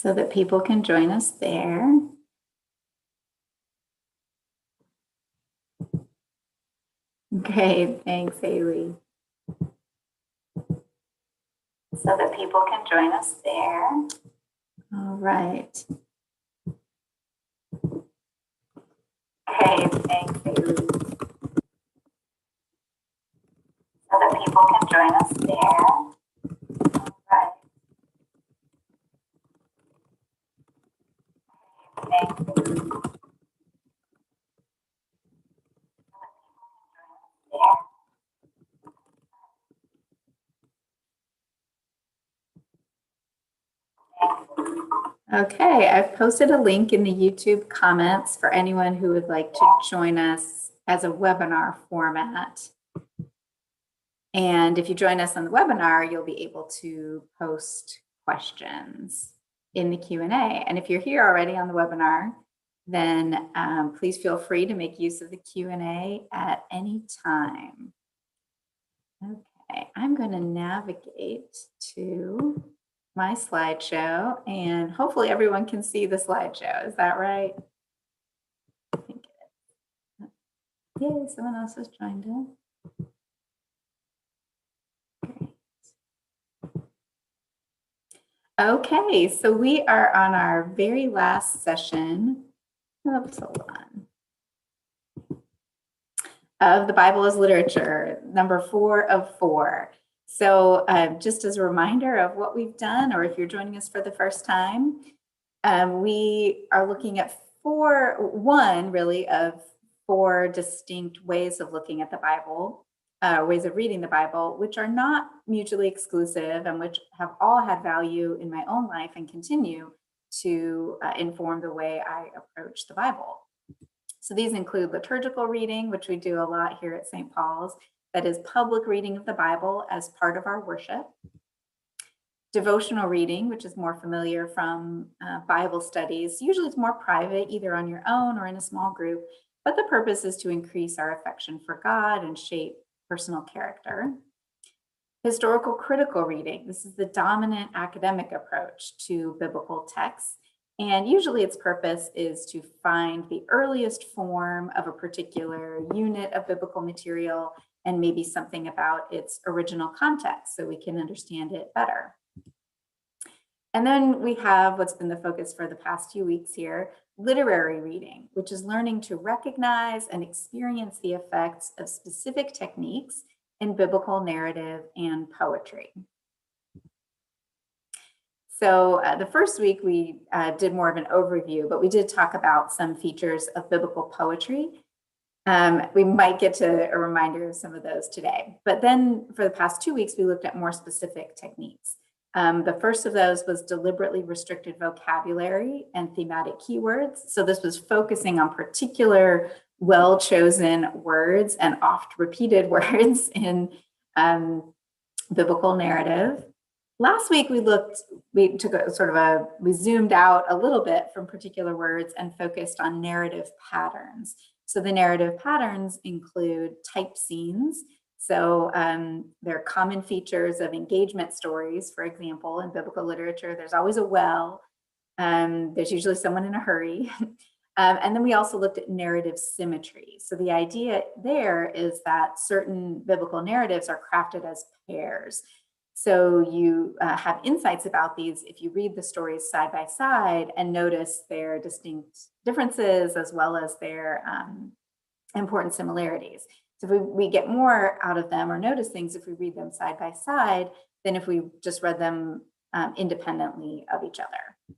so that people can join us there. Great, thanks, Haley. So that people can join us there. All right. Okay, thanks, Haley. So that people can join us there. All right. Thanks, Haley. Okay, I've posted a link in the YouTube comments for anyone who would like to join us as a webinar format. And if you join us on the webinar, you'll be able to post questions in the Q&A. And if you're here already on the webinar, then please feel free to make use of the Q&A at any time. Okay, I'm going to navigate to my slideshow, and hopefully everyone can see the slideshow. Is that right? I think it is. Yay, someone else has joined in. Great. Okay, so we are on our very last session. Oops, hold on. Of the Bible as Literature, number 4 of 4. So just as a reminder of what we've done, or if you're joining us for the first time, we are looking at one of 4 distinct ways of looking at the Bible, ways of reading the Bible, which are not mutually exclusive and which have all had value in my own life and continue to inform the way I approach the Bible. So these include liturgical reading, which we do a lot here at St. Paul's. That is public reading of the Bible as part of our worship. Devotional reading, which is more familiar from Bible studies. Usually it's more private, either on your own or in a small group, but the purpose is to increase our affection for God and shape personal character. Historical critical reading. This is the dominant academic approach to biblical texts. And usually its purpose is to find the earliest form of a particular unit of biblical material and maybe something about its original context so we can understand it better. And then we have what's been the focus for the past few weeks here, literary reading, which is learning to recognize and experience the effects of specific techniques in biblical narrative and poetry. So the first week we did more of an overview, but we did talk about some features of biblical poetry. We might get to a reminder of some of those today. But then for the past 2 weeks, we looked at more specific techniques. The first of those was deliberately restricted vocabulary and thematic keywords. So this was focusing on particular well-chosen words and oft repeated words in biblical narrative. Last week, we zoomed out a little bit from particular words and focused on narrative patterns. So the narrative patterns include type scenes. So there are common features of engagement stories. For example, in biblical literature, there's always a well. There's usually someone in a hurry. And then we also looked at narrative symmetry. So the idea there is that certain biblical narratives are crafted as pairs. So you have insights about these if you read the stories side by side and notice their distinct differences as well as their important similarities. So if we get more out of them or notice things if we read them side by side than if we just read them independently of each other.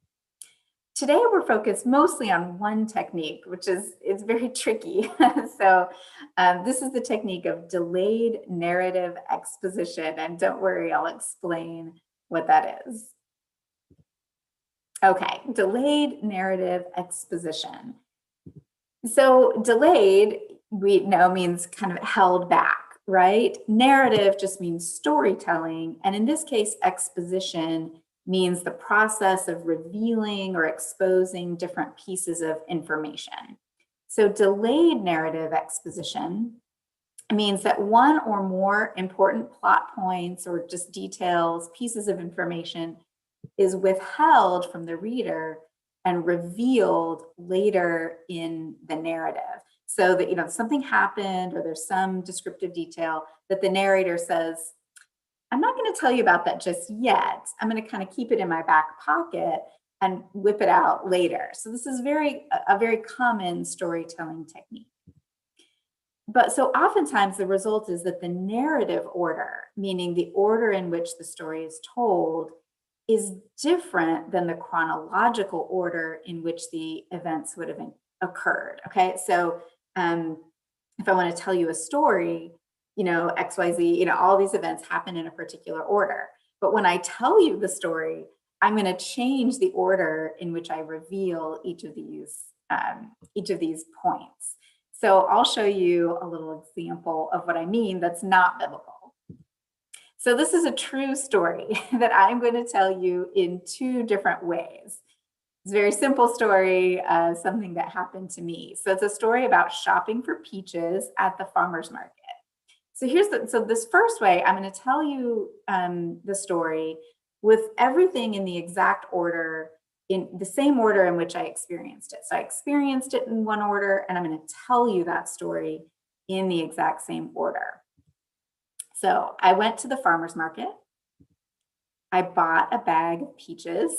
Today, we're focused mostly on one technique, which is very tricky. So this is the technique of delayed narrative exposition. And don't worry, I'll explain what that is. Okay, delayed narrative exposition. So delayed, we know, means kind of held back, right? Narrative just means storytelling. And in this case, exposition means the process of revealing or exposing different pieces of information. So delayed narrative exposition means that one or more important plot points or just details, pieces of information is withheld from the reader and revealed later in the narrative. So that, something happened or there's some descriptive detail that the narrator says, I'm not going to tell you about that just yet. I'm going to kind of keep it in my back pocket and whip it out later. So this is a very common storytelling technique. But so oftentimes the result is that the narrative order, meaning the order in which the story is told, is different than the chronological order in which the events would have occurred. Okay, so if I want to tell you a story, XYZ, all these events happen in a particular order. But when I tell you the story, I'm going to change the order in which I reveal each of these points. So I'll show you a little example of what I mean that's not biblical. So this is a true story that I'm going to tell you in two different ways. It's a very simple story, something that happened to me. So it's a story about shopping for peaches at the farmer's market. So so this first way, I'm going to tell you the story with everything in the exact order, in the same order in which I experienced it. So I experienced it in one order, and I'm going to tell you that story in the exact same order. So I went to the farmer's market. I bought a bag of peaches.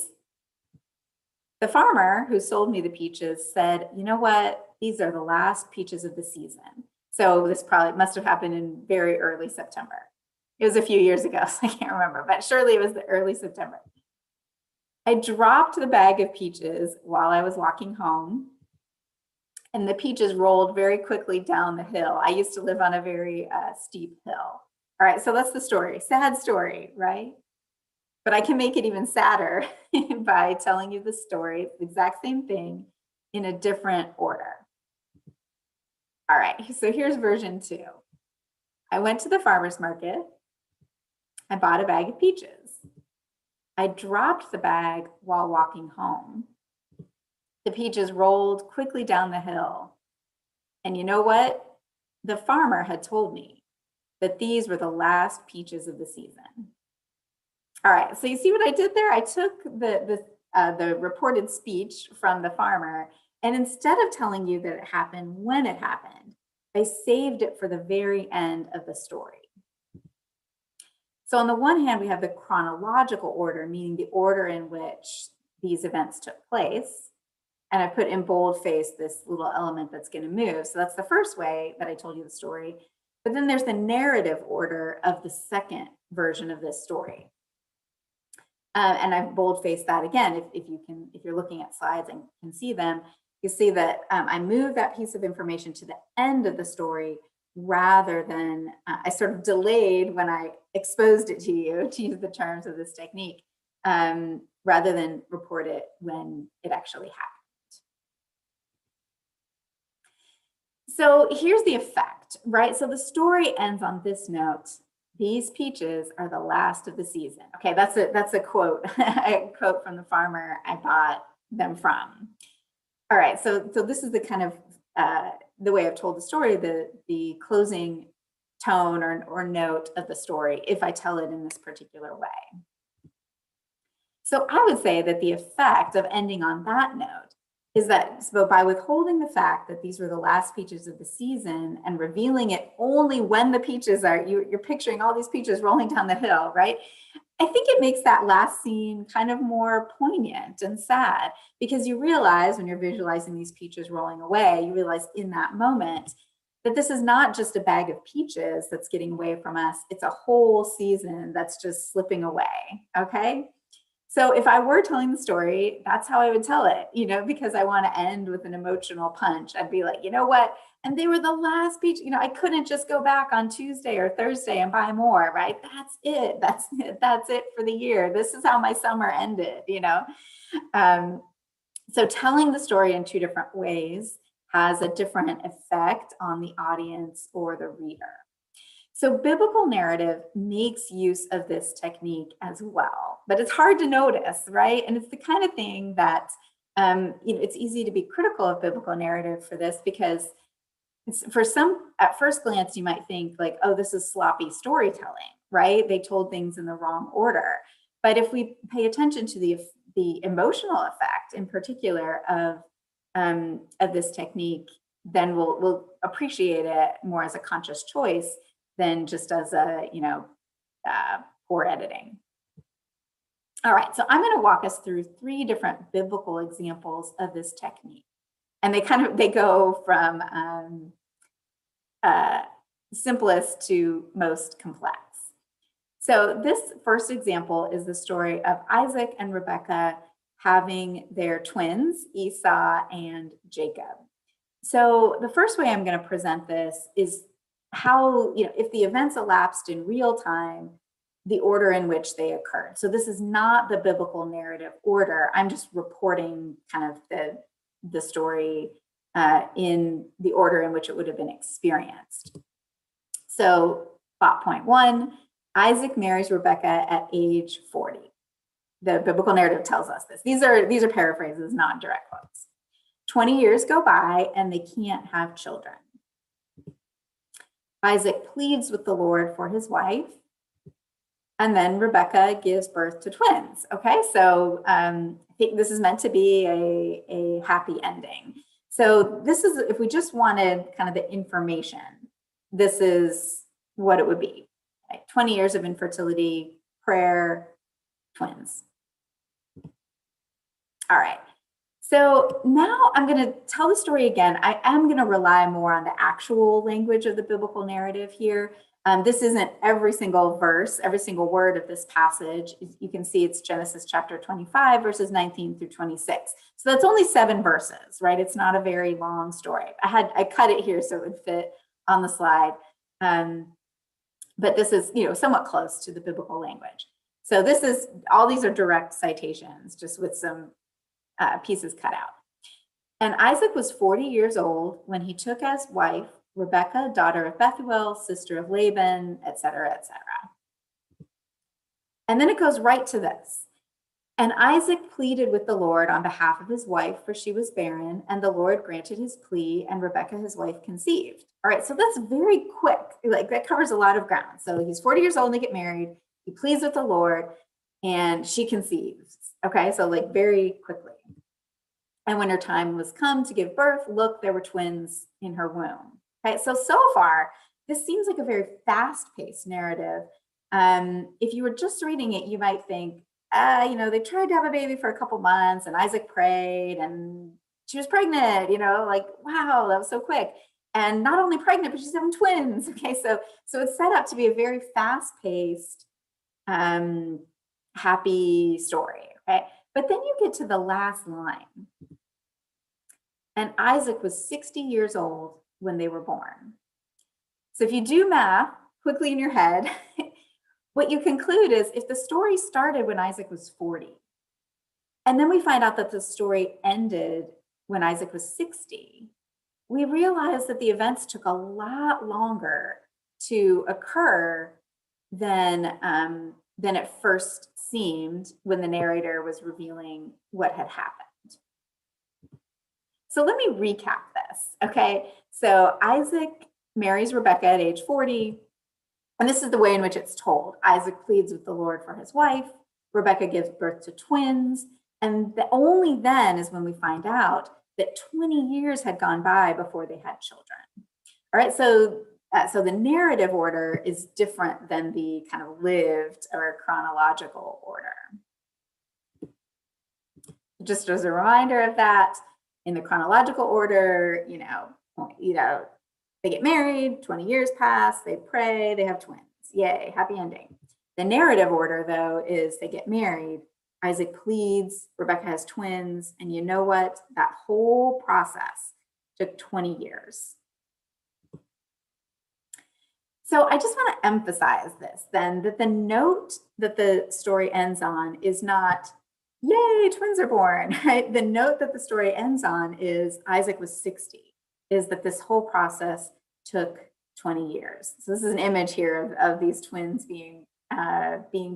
The farmer who sold me the peaches said, you know what? These are the last peaches of the season. So this probably must have happened in very early September. It was a few years ago, so I can't remember, but surely it was the early September. I dropped the bag of peaches while I was walking home, and the peaches rolled very quickly down the hill. I used to live on a very steep hill. All right, so that's the story. Sad story, right? But I can make it even sadder by telling you the story, the exact same thing, in a different order. All right, so here's version 2. I went to the farmer's market. I bought a bag of peaches. I dropped the bag while walking home. The peaches rolled quickly down the hill. And you know what? The farmer had told me that these were the last peaches of the season. All right, so you see what I did there? I took the reported speech from the farmer, and instead of telling you that it happened when it happened, I saved it for the very end of the story. So on the one hand, we have the chronological order, meaning the order in which these events took place. And I put in boldface this little element that's going to move. So that's the first way that I told you the story. But then there's the narrative order of the second version of this story. And I've boldfaced that again. If you're looking at slides and can see them, you see that I moved that piece of information to the end of the story rather than I sort of delayed when I exposed it to you, to use the terms of this technique, rather than report it when it actually happened. So here's the effect, right? So the story ends on this note. These peaches are the last of the season. Okay, that's a quote, a quote from the farmer I bought them from. All right, so this is the kind of the way I've told the story, the closing tone or note of the story, if I tell it in this particular way. So I would say that the effect of ending on that note is that, so by withholding the fact that these were the last peaches of the season and revealing it only when the peaches are, you're picturing all these peaches rolling down the hill, right? I think it makes that last scene kind of more poignant and sad, because you realize when you're visualizing these peaches rolling away, you realize in that moment that this is not just a bag of peaches that's getting away from us. It's a whole season that's just slipping away, okay? So if I were telling the story, that's how I would tell it, because I want to end with an emotional punch. I'd be like, you know what? And they were the last peach, I couldn't just go back on Tuesday or Thursday and buy more, right? That's it. That's it. That's it for the year. This is how my summer ended, So telling the story in two different ways has a different effect on the audience or the reader. So biblical narrative makes use of this technique as well, but it's hard to notice, right? And it's the kind of thing that, it's easy to be critical of biblical narrative for this, because for some, at first glance, you might think like, oh, this is sloppy storytelling, right? They told things in the wrong order. But if we pay attention to the emotional effect in particular of this technique, then we'll appreciate it more as a conscious choice than just as a, poor editing. All right, so I'm going to walk us through 3 different biblical examples of this technique. And they go from simplest to most complex. So this first example is the story of Isaac and Rebekah having their twins, Esau and Jacob. So the first way I'm going to present this is how, if the events elapsed in real time, the order in which they occurred. So this is not the biblical narrative order. I'm just reporting kind of the story in the order in which it would have been experienced. So plot point 1, Isaac marries Rebekah at age 40. The biblical narrative tells us this. These are paraphrases, not direct quotes. 20 years go by and they can't have children. Isaac pleads with the Lord for his wife, and then Rebekah gives birth to twins. Okay, so I think this is meant to be a happy ending. So this is, if we just wanted kind of the information, this is what it would be. 20 years of infertility, prayer, twins. All right. So now I'm going to tell the story again. I am going to rely more on the actual language of the biblical narrative here. This isn't every single verse, every single word of this passage. You can see it's Genesis chapter 25, verses 19 through 26. So that's only 7 verses, right? It's not a very long story. I cut it here so it would fit on the slide. But this is, somewhat close to the biblical language. So all these are direct citations, just with some pieces cut out. And Isaac was 40 years old when he took as wife Rebekah, daughter of Bethuel, sister of Laban, etc., etc. And then it goes right to this. And Isaac pleaded with the Lord on behalf of his wife, for she was barren, and the Lord granted his plea, and Rebekah, his wife, conceived. All right, so that's very quick. That covers a lot of ground. So he's 40 years old and they get married. He pleads with the Lord, and she conceives. Okay, so very quickly. And when her time was come to give birth, look, there were twins in her womb. Okay, so far, this seems like a very fast-paced narrative. If you were just reading it, you might think, they tried to have a baby for a couple months, and Isaac prayed, and she was pregnant, wow, that was so quick. And not only pregnant, but she's having twins. Okay, so it's set up to be a very fast-paced, happy story. Okay, but then you get to the last line. And Isaac was 60 years old when they were born. So if you do math quickly in your head, what you conclude is if the story started when Isaac was 40, and then we find out that the story ended when Isaac was 60, we realize that the events took a lot longer to occur than it first seemed when the narrator was revealing what had happened. So let me recap this, okay? So Isaac marries Rebekah at age 40, and this is the way in which it's told. Isaac pleads with the Lord for his wife. Rebekah gives birth to twins, and only then is when we find out that 20 years had gone by before they had children. All right, so the narrative order is different than the kind of lived or chronological order. Just as a reminder of that, in the chronological order, they get married, 20 years pass, they pray, they have twins. Yay, happy ending. The narrative order, though, is they get married, Isaac pleads, Rebekah has twins, and you know what? That whole process took 20 years. So I just want to emphasize this then, that the note that the story ends on is not, yay, twins are born, right? The note that the story ends on is Isaac was 60, is that this whole process took 20 years. So this is an image here of these twins being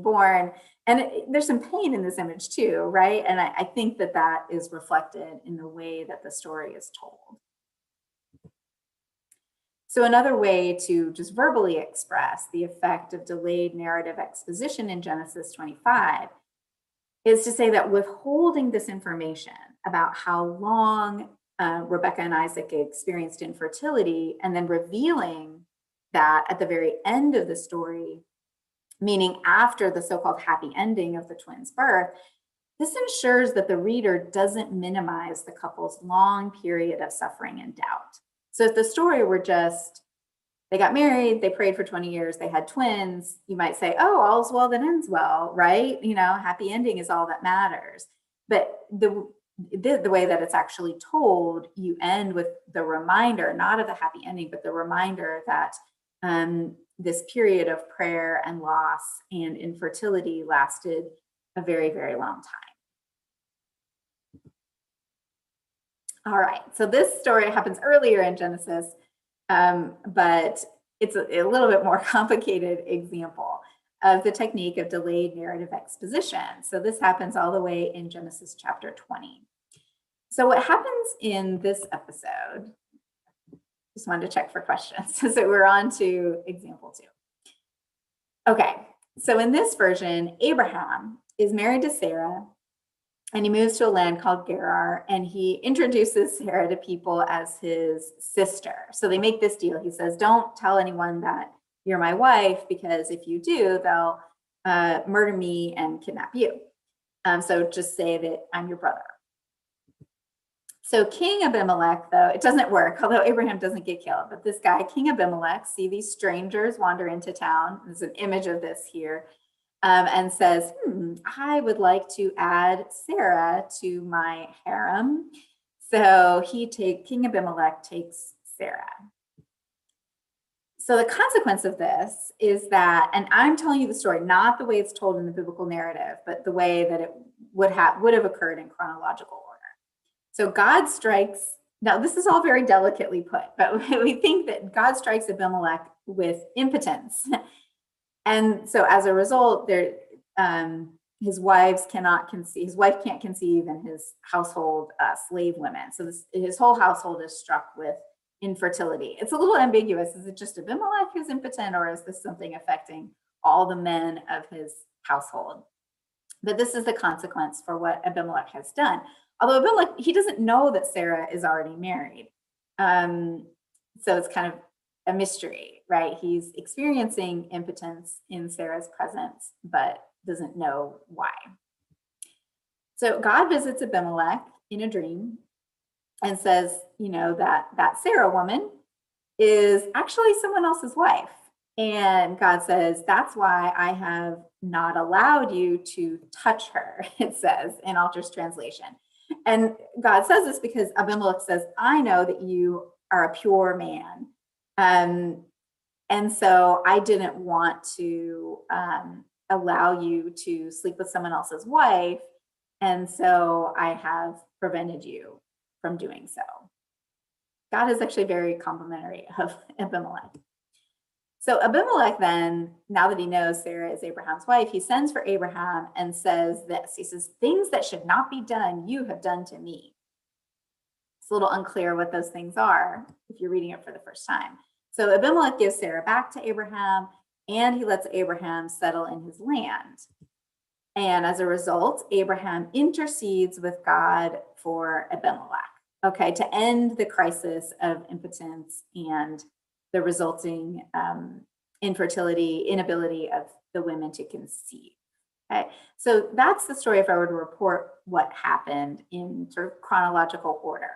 born. And there's some pain in this image too, right? And I think that is reflected in the way that the story is told. So another way to just verbally express the effect of delayed narrative exposition in Genesis 25 is to say that withholding this information about how long Rebecca and Isaac experienced infertility and then revealing that at the very end of the story, meaning after the so-called happy ending of the twins' birth, this ensures that the reader doesn't minimize the couple's long period of suffering and doubt. So if the story were just, they got married, they prayed for 20 years, they had twins, you might say, oh, all's well that ends well, right? Happy ending is all that matters. But the way that it's actually told, you end with the reminder, not of the happy ending, but the reminder that this period of prayer and loss and infertility lasted a very, very long time. All right, so this story happens earlier in Genesis, but it's a little bit more complicated example of the technique of delayed narrative exposition. So this happens all the way in Genesis chapter 20. So what happens in this episode, just wanted to check for questions. So we're on to example 2. Okay, so in this version, Abraham is married to Sarah, and he moves to a land called Gerar, and he introduces Sarah to people as his sister. So they make this deal. He says, don't tell anyone that you're my wife, because if you do, they'll murder me and kidnap you. So just say that I'm your brother. So King Abimelech, though, it doesn't work, although Abraham doesn't get killed. But this guy, King Abimelech, see these strangers wander into town. There's an image of this here. And says, I would like to add Sarah to my harem. So King Abimelech takes Sarah. So the consequence of this is that, and I'm telling you the story, not the way it's told in the biblical narrative, but the way that it would have occurred in chronological order. So God strikes, now this is all very delicately put, but we think that God strikes Abimelech with impotence. And so as a result, his wife can't conceive, and his household slave women. So his whole household is struck with infertility. It's a little ambiguous. Is it just Abimelech who's impotent, or is this something affecting all the men of his household? But this is the consequence for what Abimelech has done. Although Abimelech, he doesn't know that Sarah is already married. So it's kind of a mystery, right? He's experiencing impotence in Sarah's presence, but doesn't know why. So God visits Abimelech in a dream and says, that Sarah woman is actually someone else's wife. And God says, that's why I have not allowed you to touch her, it says in Alter's translation. And God says this because Abimelech says, I know that you are a pure man. And so I didn't want to allow you to sleep with someone else's wife. And so I have prevented you from doing so. God is actually very complimentary of Abimelech. So Abimelech then, now that he knows Sarah is Abraham's wife, he sends for Abraham and says this. He says, things that should not be done, you have done to me. It's a little unclear what those things are if you're reading it for the first time. So Abimelech gives Sarah back to Abraham, and he lets Abraham settle in his land. And as a result, Abraham intercedes with God for Abimelech, to end the crisis of impotence and the resulting inability of the women to conceive. Okay, so that's the story if I were to report what happened in sort of chronological order.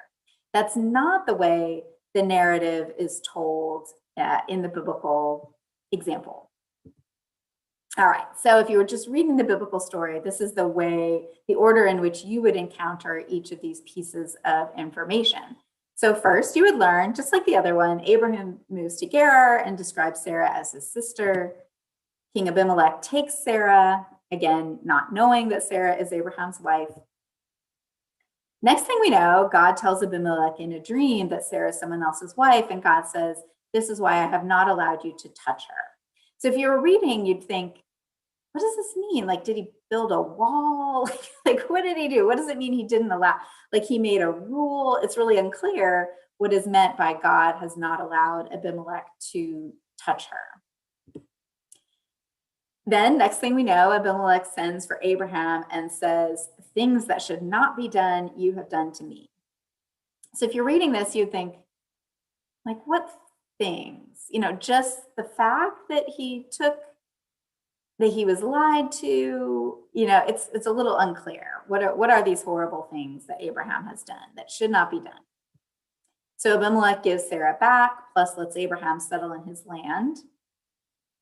That's not the way the narrative is told in the biblical example. All right, so if you were just reading the biblical story, this is the order in which you would encounter each of these pieces of information. So first you would learn, just like the other one, Abraham moves to Gerar and describes Sarah as his sister. King Abimelech takes Sarah, again, not knowing that Sarah is Abraham's wife. Next thing we know, God tells Abimelech in a dream that Sarah is someone else's wife, and God says, this is why I have not allowed you to touch her. So if you were reading, you'd think, what does this mean? Like, did he build a wall? Like, what did he do? What does it mean he didn't allow? Like, he made a rule. It's really unclear what is meant by God has not allowed Abimelech to touch her. Then next thing we know, Abimelech sends for Abraham and says, things that should not be done, you have done to me. So if you're reading this, you'd think, like, what things? You know, just the fact that he was lied to, you know, it's a little unclear. What are these horrible things that Abraham has done that should not be done? So Abimelech gives Sarah back, plus lets Abraham settle in his land.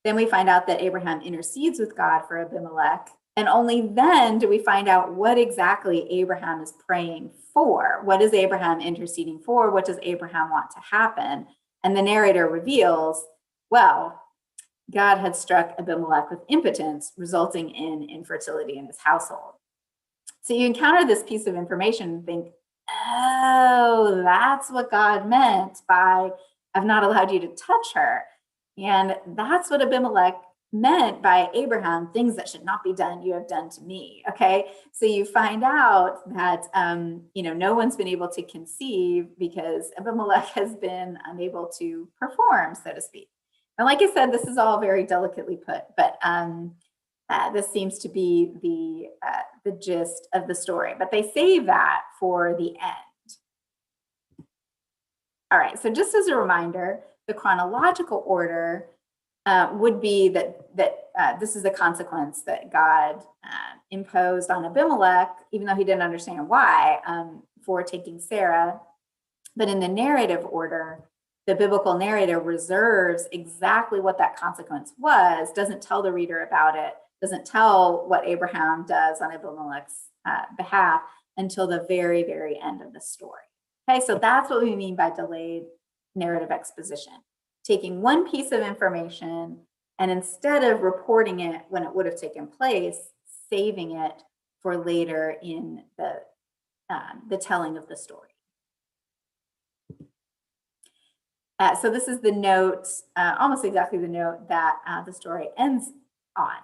Then we find out that Abraham intercedes with God for Abimelech. And only then do we find out what exactly Abraham is praying for. What is Abraham interceding for? What does Abraham want to happen? And the narrator reveals, well, God had struck Abimelech with impotence, resulting in infertility in his household. So you encounter this piece of information and think, oh, that's what God meant by, I've not allowed you to touch her. And that's what Abimelech meant by Abraham, things that should not be done, you have done to me. Okay. So you find out that, no one's been able to conceive because Abimelech has been unable to perform, so to speak. And like I said, this is all very delicately put, but this seems to be the gist of the story. But they save that for the end. All right, so just as a reminder, the chronological order would be that this is the consequence that God imposed on Abimelech, even though he didn't understand why, for taking Sarah. But in the narrative order, the biblical narrator reserves exactly what that consequence was, doesn't tell the reader about it, doesn't tell what Abraham does on Abimelech's behalf until the very, very end of the story. Okay, so that's what we mean by delayed narrative exposition. Taking one piece of information and instead of reporting it when it would have taken place, saving it for later in the telling of the story. So this is the note, almost exactly the note that the story ends on.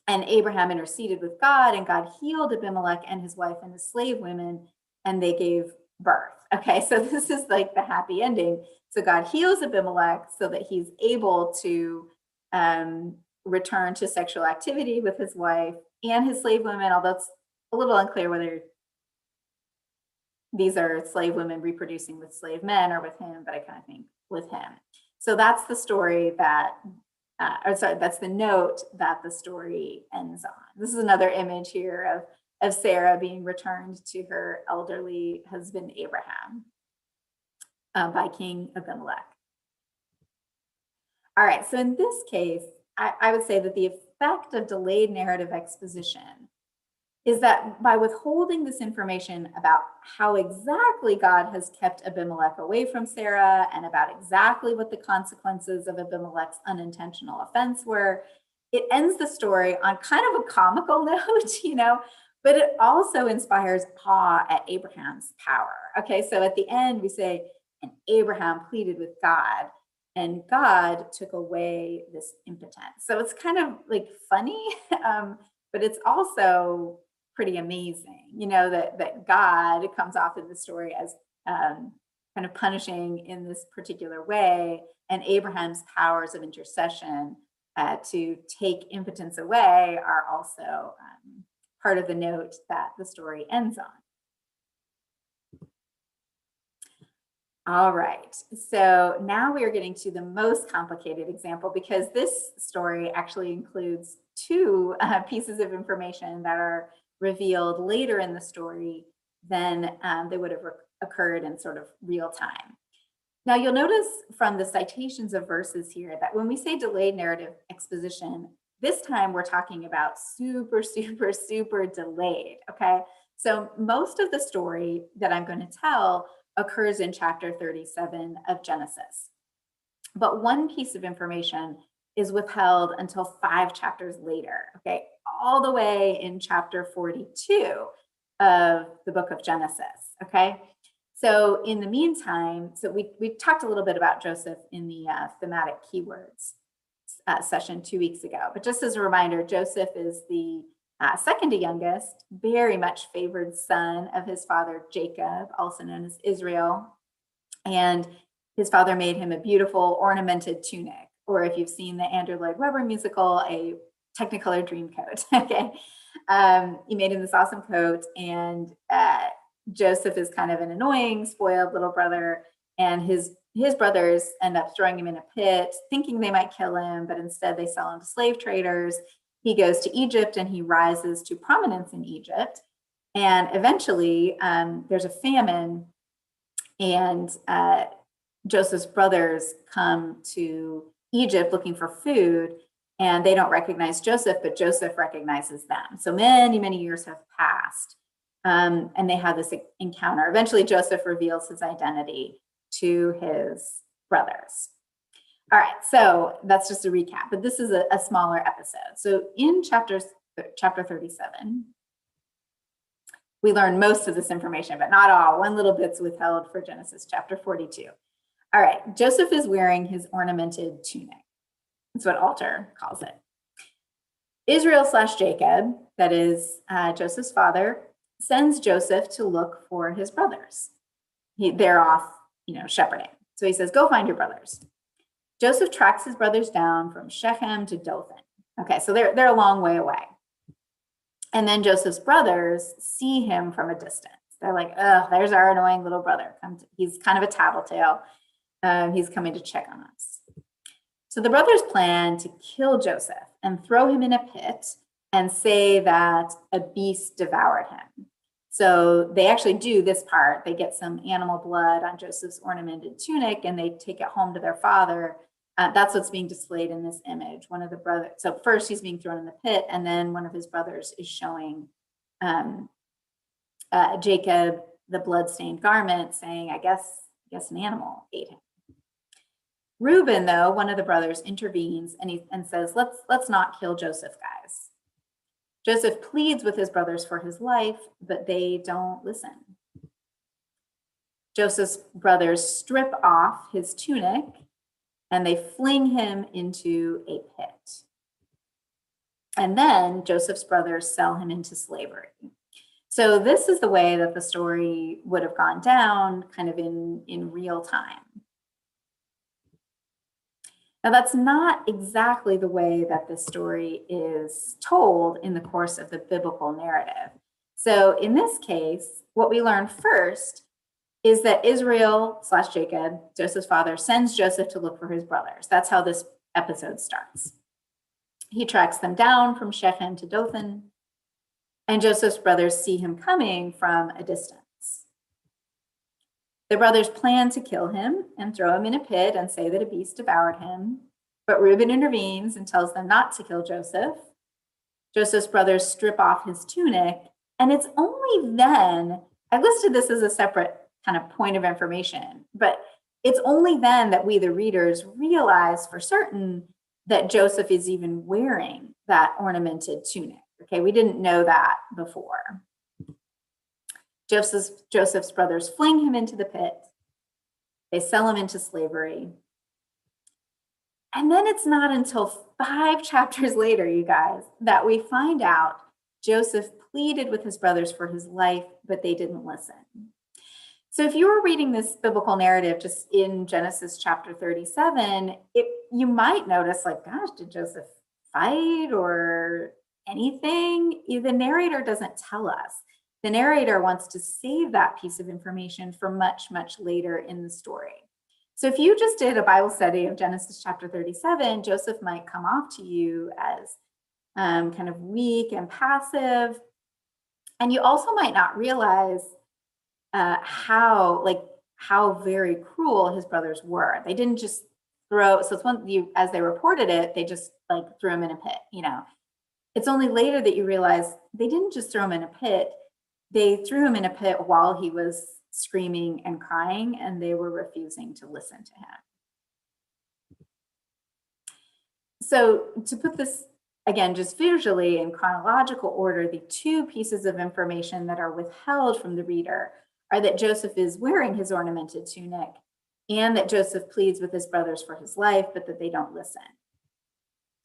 And Abraham interceded with God, and God healed Abimelech and his wife and his slave women, and they gave birth. Okay, so this is like the happy ending. So God heals Abimelech so that he's able to return to sexual activity with his wife and his slave women, although it's a little unclear whether these are slave women reproducing with slave men or with him, but I kind of think with him. So that's the story that's the note that the story ends on. This is another image here of Sarah being returned to her elderly husband, Abraham, by King Abimelech. All right, so in this case, I would say that the effect of delayed narrative exposition is that by withholding this information about how exactly God has kept Abimelech away from Sarah and about exactly what the consequences of Abimelech's unintentional offense were, it ends the story on kind of a comical note, but it also inspires awe at Abraham's power. Okay, so at the end we say, and Abraham pleaded with God, and God took away this impotence. So it's kind of like funny, but it's also pretty amazing, that God comes off in the story as kind of punishing in this particular way, and Abraham's powers of intercession to take impotence away are also part of the note that the story ends on. All right, so now we are getting to the most complicated example, because this story actually includes two pieces of information that are revealed later in the story than they would have occurred in sort of real time. Now, you'll notice from the citations of verses here that when we say delayed narrative exposition, this time we're talking about super, super, super delayed, okay? So most of the story that I'm going to tell occurs in chapter 37 of Genesis. But one piece of information is withheld until 5 chapters later, okay? All the way in chapter 42 of the book of Genesis, okay? So in the meantime, so we talked a little bit about Joseph in the thematic keywords session 2 weeks ago, but just as a reminder, Joseph is the second to youngest, very much favored son of his father Jacob, also known as Israel. And his father made him a beautiful ornamented tunic, or if you've seen the Andrew Lloyd Webber musical, a Technicolor dream coat. Okay. He made him this awesome coat, and Joseph is kind of an annoying, spoiled little brother, and his brothers end up throwing him in a pit, thinking they might kill him, but instead they sell him to slave traders. He goes to Egypt and he rises to prominence in Egypt. And eventually there's a famine, and Joseph's brothers come to Egypt looking for food, and they don't recognize Joseph, but Joseph recognizes them. So many, many years have passed, and they have this encounter. Eventually, Joseph reveals his identity to his brothers. All right, so that's just a recap, but this is a smaller episode. So in chapter 37, we learn most of this information, but not all. One little bit's withheld for Genesis chapter 42. All right, Joseph is wearing his ornamented tunic. That's what Alter calls it. Israel/Jacob, that is Joseph's father, sends Joseph to look for his brothers. They're off, shepherding. So he says, go find your brothers. Joseph tracks his brothers down from Shechem to Dothan. Okay, so they're a long way away. And then Joseph's brothers see him from a distance. They're like, oh, there's our annoying little brother. He's kind of a tattletale. He's coming to check on us. So the brothers plan to kill Joseph and throw him in a pit and say that a beast devoured him. So they actually do this part. They get some animal blood on Joseph's ornamented tunic and they take it home to their father. That's what's being displayed in this image. One of the brothers, so first he's being thrown in the pit, and then one of his brothers is showing Jacob the bloodstained garment, saying, I guess an animal ate him. Reuben, though, one of the brothers, intervenes and says, let's not kill Joseph, guys. Joseph pleads with his brothers for his life, but they don't listen. Joseph's brothers strip off his tunic and they fling him into a pit. And then Joseph's brothers sell him into slavery. So this is the way that the story would have gone down, kind of in real time. Now, that's not exactly the way that this story is told in the course of the biblical narrative. So in this case, what we learn first is that Israel/Jacob, Joseph's father, sends Joseph to look for his brothers. That's how this episode starts. He tracks them down from Shechem to Dothan, and Joseph's brothers see him coming from a distance. The brothers plan to kill him and throw him in a pit and say that a beast devoured him. But Reuben intervenes and tells them not to kill Joseph. Joseph's brothers strip off his tunic. And it's only then, I listed this as a separate kind of point of information, but it's only then that we, the readers, realize for certain that Joseph is even wearing that ornamented tunic. Okay, we didn't know that before. Joseph's brothers fling him into the pit. They sell him into slavery. And then it's not until 5 chapters later, you guys, that we find out Joseph pleaded with his brothers for his life, but they didn't listen. So if you were reading this biblical narrative just in Genesis chapter 37, you might notice, like, gosh, did Joseph fight or anything? The narrator doesn't tell us. The narrator wants to save that piece of information for much, much later in the story. So if you just did a Bible study of Genesis chapter 37, Joseph might come off to you as kind of weak and passive. And you also might not realize how very cruel his brothers were. They didn't just as they reported it, they just threw him in a pit, It's only later that you realize they didn't just throw him in a pit. They threw him in a pit while he was screaming and crying, and they were refusing to listen to him. So to put this, again, just visually in chronological order, the 2 pieces of information that are withheld from the reader are that Joseph is wearing his ornamented tunic and that Joseph pleads with his brothers for his life, but that they don't listen.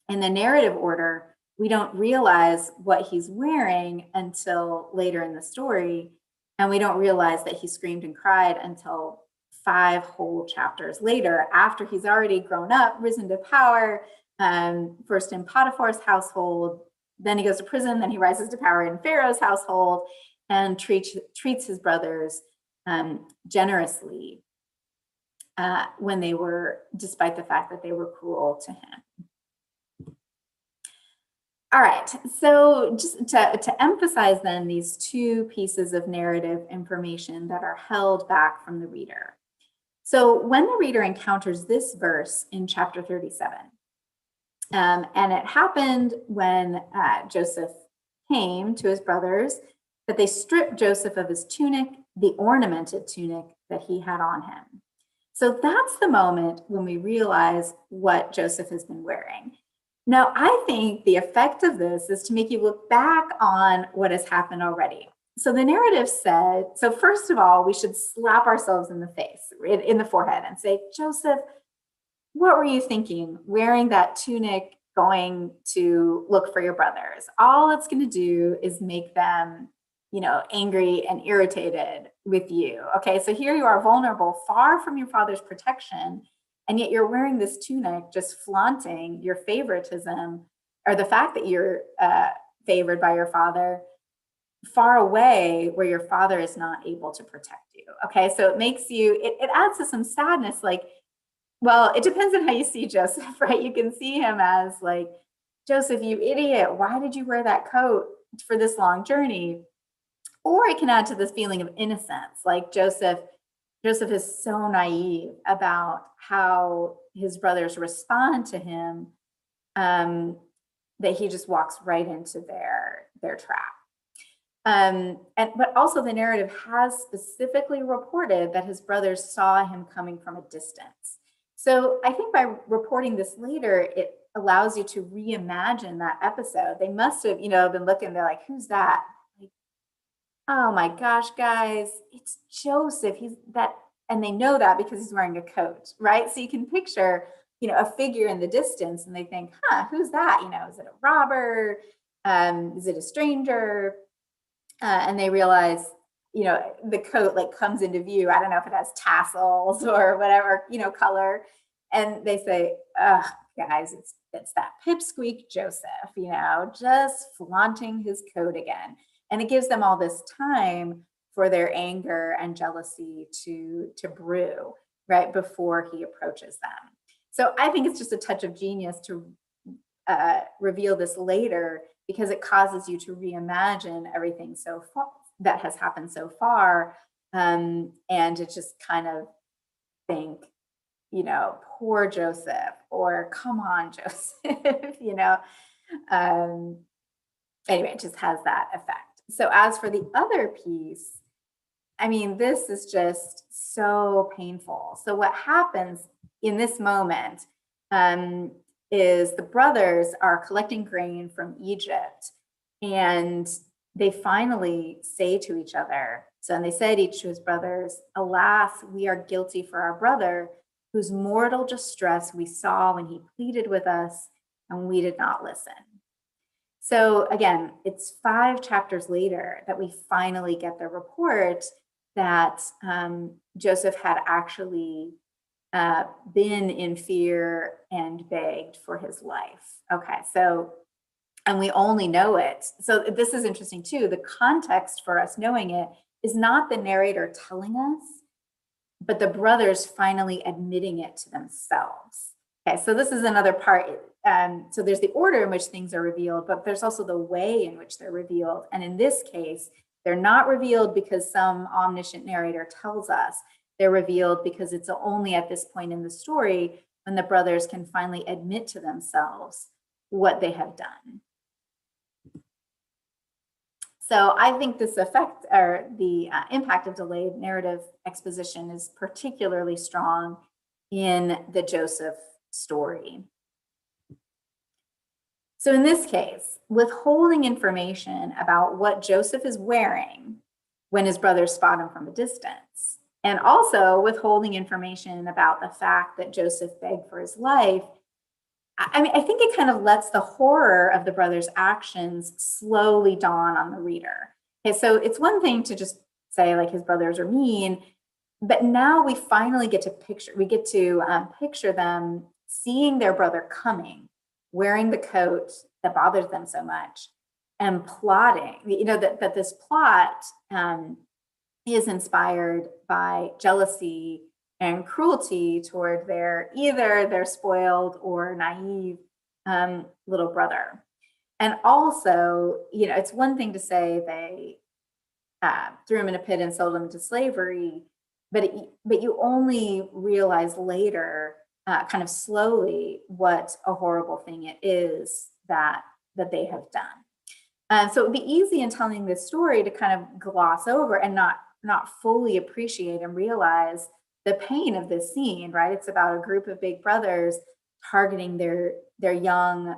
In the narrative order, we don't realize what he's wearing until later in the story. And we don't realize that he screamed and cried until 5 whole chapters later, after he's already grown up, risen to power, first in Potiphar's household, then he goes to prison, then he rises to power in Pharaoh's household, and treats his brothers generously when they were, despite the fact that they were cruel to him. All right, so just to emphasize then these 2 pieces of narrative information that are held back from the reader. So when the reader encounters this verse in chapter 37, and it happened when Joseph came to his brothers, that they stripped Joseph of his tunic, the ornamented tunic that he had on him. So that's the moment when we realize what Joseph has been wearing. Now, I think the effect of this is to make you look back on what has happened already. So the narrative said, so first of all, we should slap ourselves in the face, in the forehead, and say, Joseph, what were you thinking wearing that tunic, going to look for your brothers? All it's going to do is make them, angry and irritated with you. Okay, so here you are vulnerable, far from your father's protection, and yet you're wearing this tunic, just flaunting your favoritism, or the fact that you're favored by your father, far away where your father is not able to protect you. Okay, so it makes you, it adds to some sadness, like, well, it depends on how you see Joseph, right? You can see him as like, Joseph, you idiot, why did you wear that coat for this long journey? Or it can add to this feeling of innocence, like Joseph is so naive about how his brothers respond to him, that he just walks right into their trap. But also the narrative has specifically reported that his brothers saw him coming from a distance. So I think by reporting this later, it allows you to reimagine that episode. They must have, been looking, they're like, who's that? Like, oh my gosh, guys, it's Joseph. He's that, and they know that because he's wearing a coat, right? So you can picture, a figure in the distance, and they think, who's that? Is it a robber? Is it a stranger? And they realize, the coat like comes into view. I don't know if it has tassels or whatever, color. And they say, guys, it's that pipsqueak Joseph, just flaunting his coat again. And it gives them all this time for their anger and jealousy to brew right before he approaches them. So I think it's just a touch of genius to reveal this later, because it causes you to reimagine everything so far that has happened so far, and to just kind of think, poor Joseph, or come on, Joseph, anyway, it just has that effect. So as for the other piece, I mean, this is just so painful. So what happens in this moment is the brothers are collecting grain from Egypt, and they finally say to each other, and they said each to his brothers, alas, we are guilty for our brother, whose mortal distress we saw when he pleaded with us, and we did not listen. So again, it's 5 chapters later that we finally get the report that Joseph had actually been in fear and begged for his life. Okay, so, and we only know it. So this is interesting too. The context for us knowing it is not the narrator telling us, but the brothers finally admitting it to themselves. Okay, so this is another part. So there's the order in which things are revealed, but there's also the way in which they're revealed. And in this case, they're not revealed because some omniscient narrator tells us. They're revealed because it's only at this point in the story when the brothers can finally admit to themselves what they have done. So I think this effect, or the impact of delayed narrative exposition, is particularly strong in the Joseph story. So in this case, withholding information about what Joseph is wearing when his brothers spot him from a distance, and also withholding information about the fact that Joseph begged for his life, I mean, I think it kind of lets the horror of the brothers' actions slowly dawn on the reader. Okay, so it's one thing to just say like his brothers are mean, but now we finally get to picture them seeing their brother coming, wearing the coat that bothers them so much, and plotting. That this plot is inspired by jealousy and cruelty toward either their spoiled or naive little brother. And also, it's one thing to say they threw him in a pit and sold him to slavery, but you only realize later, kind of slowly, what a horrible thing it is that they have done. So it would be easy in telling this story to kind of gloss over and not fully appreciate and realize the pain of this scene, right? It's about a group of big brothers targeting their young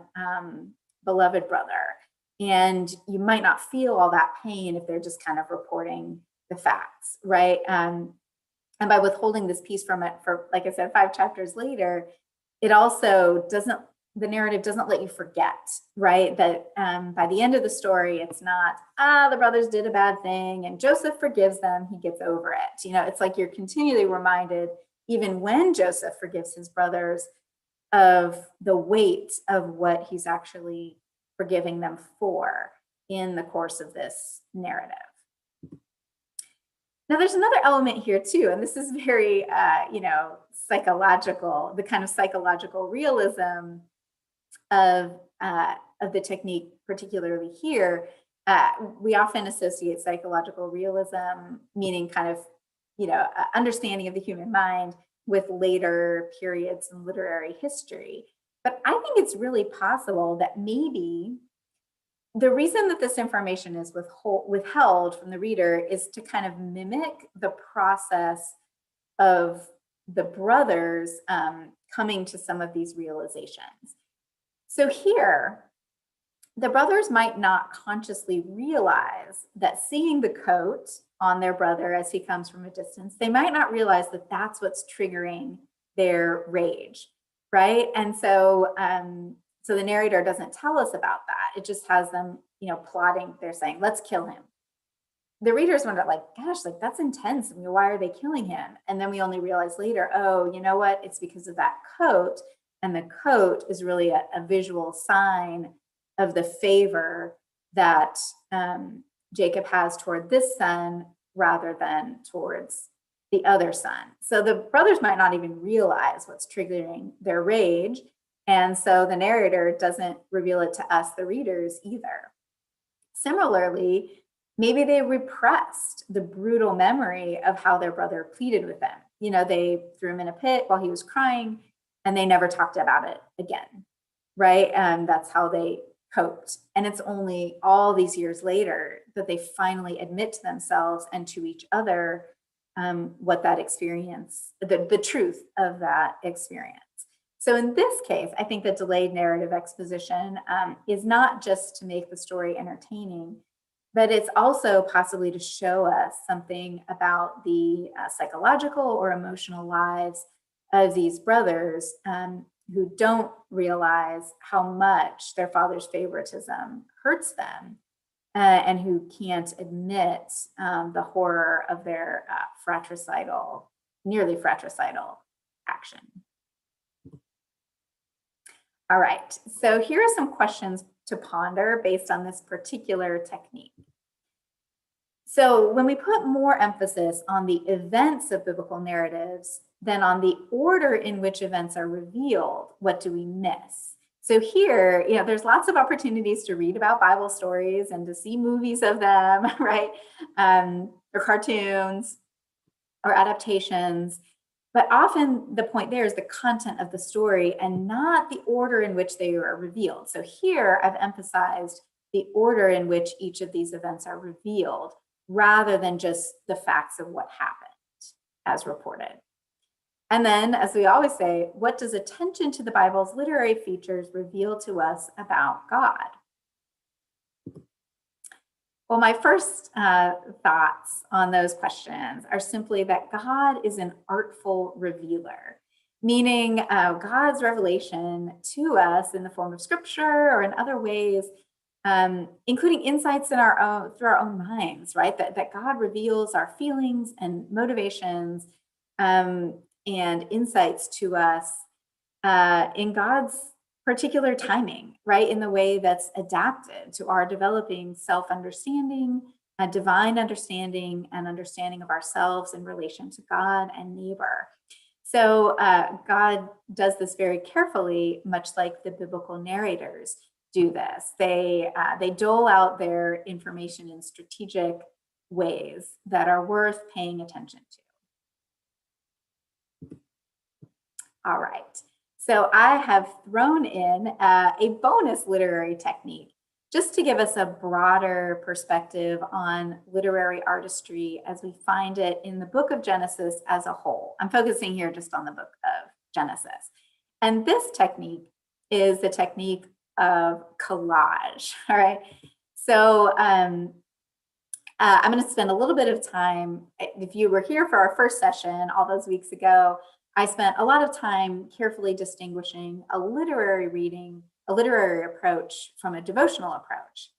beloved brother. And you might not feel all that pain if they're just kind of reporting the facts, right? And by withholding this piece from it for, like I said, 5 chapters later, it also the narrative doesn't let you forget, right? That by the end of the story, it's not, the brothers did a bad thing and Joseph forgives them, he gets over it. It's like you're continually reminded, even when Joseph forgives his brothers, of the weight of what he's actually forgiving them for in the course of this narrative. Now, there's another element here too, and this is very, psychological, the kind of psychological realism of the technique, particularly here. We often associate psychological realism, meaning kind of, understanding of the human mind, with later periods in literary history. But I think it's really possible that maybe the reason that this information is withheld from the reader is to kind of mimic the process of the brothers coming to some of these realizations. So here, the brothers might not consciously realize that seeing the coat on their brother as he comes from a distance, they might not realize that that's what's triggering their rage, right? And so, so the narrator doesn't tell us about that. It just has them, plotting. They're saying, let's kill him. The readers wonder, like, gosh, like that's intense. I mean, why are they killing him? And then we only realize later, oh, you know what? It's because of that coat. And the coat is really a visual sign of the favor that Jacob has toward this son rather than towards the other son. So the brothers might not even realize what's triggering their rage. And so the narrator doesn't reveal it to us, the readers, either. Similarly, maybe they repressed the brutal memory of how their brother pleaded with them. They threw him in a pit while he was crying, and they never talked about it again, right? And that's how they coped. And it's only all these years later that they finally admit to themselves and to each other what that experience, the truth of that experience. So in this case, I think that delayed narrative exposition is not just to make the story entertaining, but it's also possibly to show us something about the psychological or emotional lives of these brothers who don't realize how much their father's favoritism hurts them and who can't admit the horror of their nearly fratricidal action. All right, so here are some questions to ponder based on this particular technique. So when we put more emphasis on the events of biblical narratives than on the order in which events are revealed, what do we miss? So here, there's lots of opportunities to read about Bible stories and to see movies of them, right? Or cartoons or adaptations. But often the point there is the content of the story and not the order in which they are revealed. So here I've emphasized the order in which each of these events are revealed rather than just the facts of what happened as reported. And then, as we always say, what does attention to the Bible's literary features reveal to us about God? Well, my first thoughts on those questions are simply that God is an artful revealer, meaning God's revelation to us in the form of scripture or in other ways, including insights in through our own minds, right? That God reveals our feelings and motivations and insights to us in God's particular timing, right? In the way that's adapted to our developing self-understanding, a divine understanding, and understanding of ourselves in relation to God and neighbor. So God does this very carefully, much like the biblical narrators do this. They dole out their information in strategic ways that are worth paying attention to. All right. So I have thrown in a bonus literary technique just to give us a broader perspective on literary artistry as we find it in the book of Genesis as a whole. I'm focusing here just on the book of Genesis. And this technique is the technique of collage, all right? So I'm going to spend a little bit of time. If you were here for our first session all those weeks ago, I spent a lot of time carefully distinguishing a literary reading, a literary approach from a devotional approach.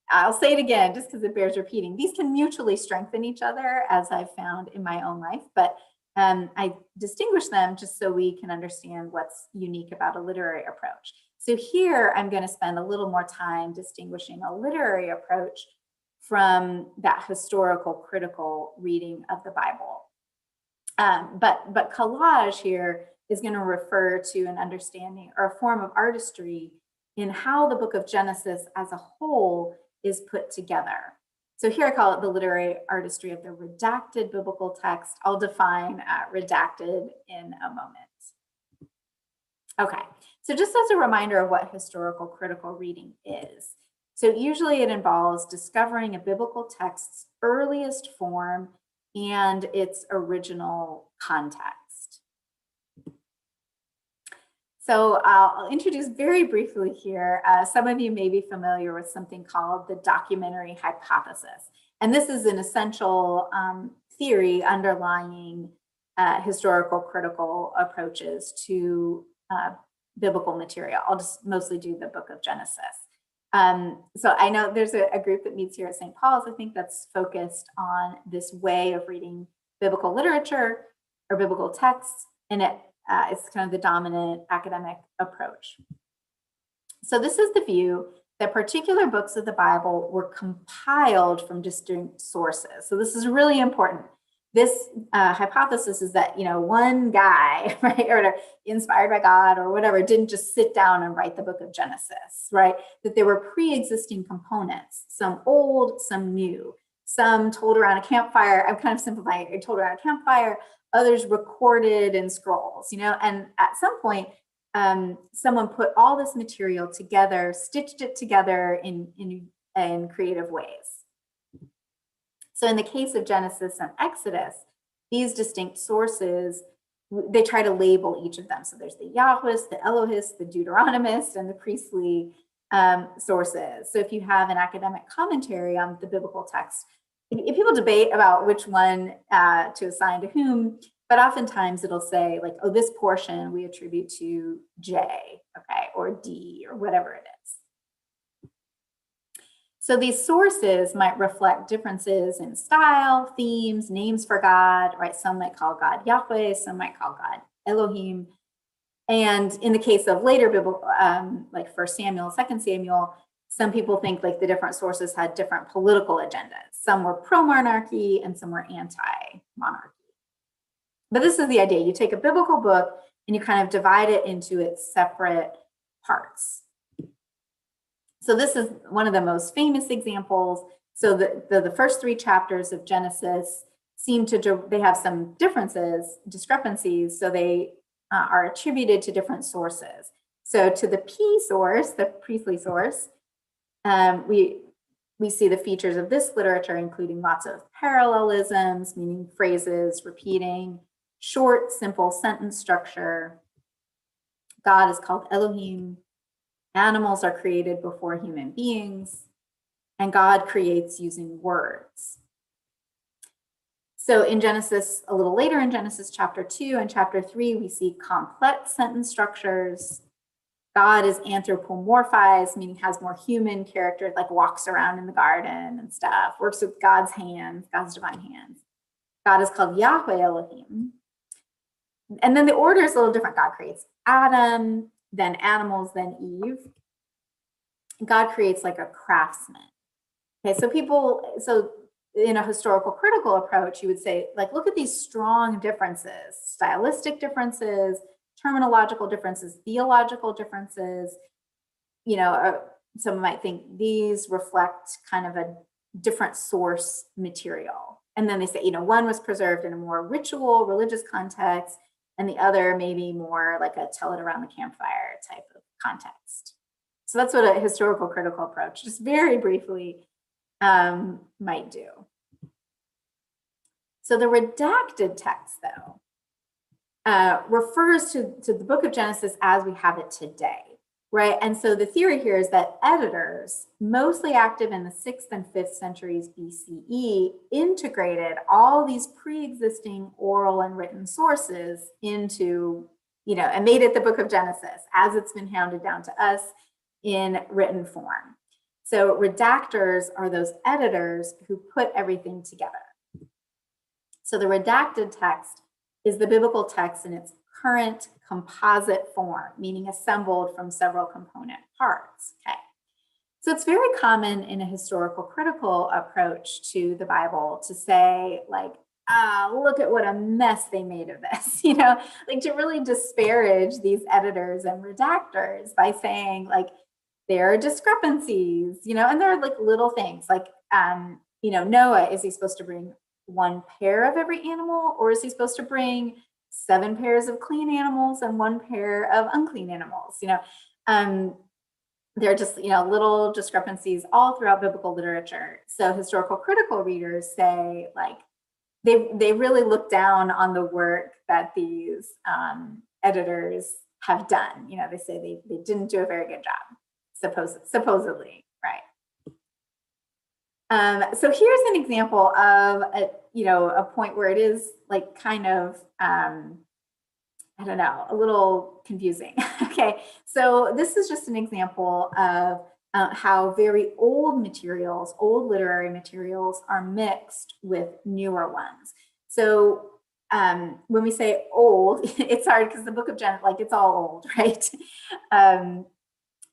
I'll say it again, just because it bears repeating. These can mutually strengthen each other, as I've found in my own life, but I distinguish them just so we can understand what's unique about a literary approach. So here, I'm going to spend a little more time distinguishing a literary approach from that historical, critical reading of the Bible. But collage here is going to refer to an understanding or a form of artistry in how the book of Genesis as a whole is put together. So here I call it the literary artistry of the redacted biblical text. I'll define redacted in a moment. Okay, so just as a reminder of what historical critical reading is. So usually it involves discovering a biblical text's earliest form and its original context. So I'll introduce very briefly here, some of you may be familiar with something called the documentary hypothesis. And this is an essential theory underlying historical critical approaches to biblical material. I'll just mostly do the book of Genesis. So I know there's a group that meets here at St. Paul's, I think, that's focused on this way of reading biblical literature or biblical texts, and it's kind of the dominant academic approach. So this is the view that particular books of the Bible were compiled from distinct sources. So this is really important. This hypothesis is that, one guy, right, or inspired by God or whatever, didn't just sit down and write the book of Genesis, right? That there were pre-existing components, some old, some new, some told around a campfire. I'm kind of simplifying it, told around a campfire, others recorded in scrolls, and at some point, someone put all this material together, stitched it together in creative ways. So in the case of Genesis and Exodus, these distinct sources, they try to label each of them. So there's the Yahwist, the Elohist, the Deuteronomist, and the priestly sources. So if you have an academic commentary on the biblical text, if people debate about which one to assign to whom, but oftentimes it'll say like, oh, this portion we attribute to J, okay, or D, or whatever it is. So these sources might reflect differences in style, themes, names for God, right? Some might call God Yahweh, some might call God Elohim. And in the case of later biblical, like 1 Samuel, 2 Samuel, some people think like the different sources had different political agendas. Some were pro-monarchy and some were anti-monarchy. But this is the idea. You take a biblical book and you kind of divide it into its separate parts. So this is one of the most famous examples. So the first 3 chapters of Genesis they have some discrepancies, so they are attributed to different sources. So to the P source, the priestly source, we see the features of this literature, including lots of parallelisms, meaning phrases repeating, short, simple sentence structure. God is called Elohim. Animals are created before human beings, and God creates using words. So in Genesis, a little later in Genesis chapter 2 and chapter 3, we see complex sentence structures. God is anthropomorphized, meaning has more human character, like walks around in the garden and stuff, works with God's hands, God's divine hands. God is called Yahweh Elohim. And then the order is a little different. God creates Adam, then animals, then Eve. God creates like a craftsman. Okay, so in a historical critical approach, you would say, like, look at these strong differences, stylistic differences, terminological differences, theological differences. Some might think these reflect kind of a different source material. And then they say, one was preserved in a more ritual, religious context, and the other maybe more like a tell it around the campfire type of context. So that's what a historical critical approach, just very briefly, might do. So the redacted text, though, refers to the book of Genesis as we have it today, right? And so the theory here is that editors, mostly active in the 6th and 5th centuries BCE, integrated all these pre-existing oral and written sources into, and made it the book of Genesis as it's been handed down to us in written form. So redactors are those editors who put everything together. So the redacted text is the biblical text in its current composite form, meaning assembled from several component parts. Okay. So it's very common in a historical critical approach to the Bible to say, like, look at what a mess they made of this, like to really disparage these editors and redactors by saying, like, there are discrepancies, and there are like little things like, Noah, is he supposed to bring one pair of every animal, or is he supposed to bring 7 pairs of clean animals and 1 pair of unclean animals? There are just, little discrepancies all throughout biblical literature. So historical critical readers say, like, they really look down on the work that these editors have done. They say they didn't do a very good job. Supposedly, right? So here's an example of a point where it is like kind of I don't know, a little confusing. Okay, so this is just an example of how very old materials, old literary materials, are mixed with newer ones. So when we say old, it's hard because the book of Genesis, like, it's all old, right?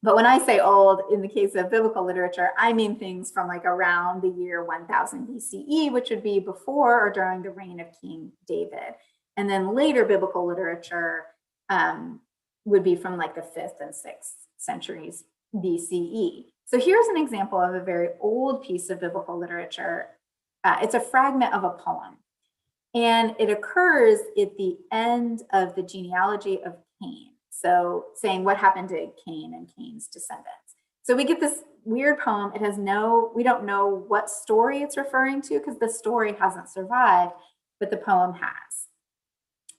But when I say old, in the case of biblical literature, I mean things from like around the year 1000 BCE, which would be before or during the reign of King David. And then later biblical literature would be from like the 5th and 6th centuries BCE. So here's an example of a very old piece of biblical literature. It's a fragment of a poem, and it occurs at the end of the genealogy of Cain. So saying what happened to Cain and Cain's descendants. So we get this weird poem. It has we don't know what story it's referring to because the story hasn't survived, but the poem has.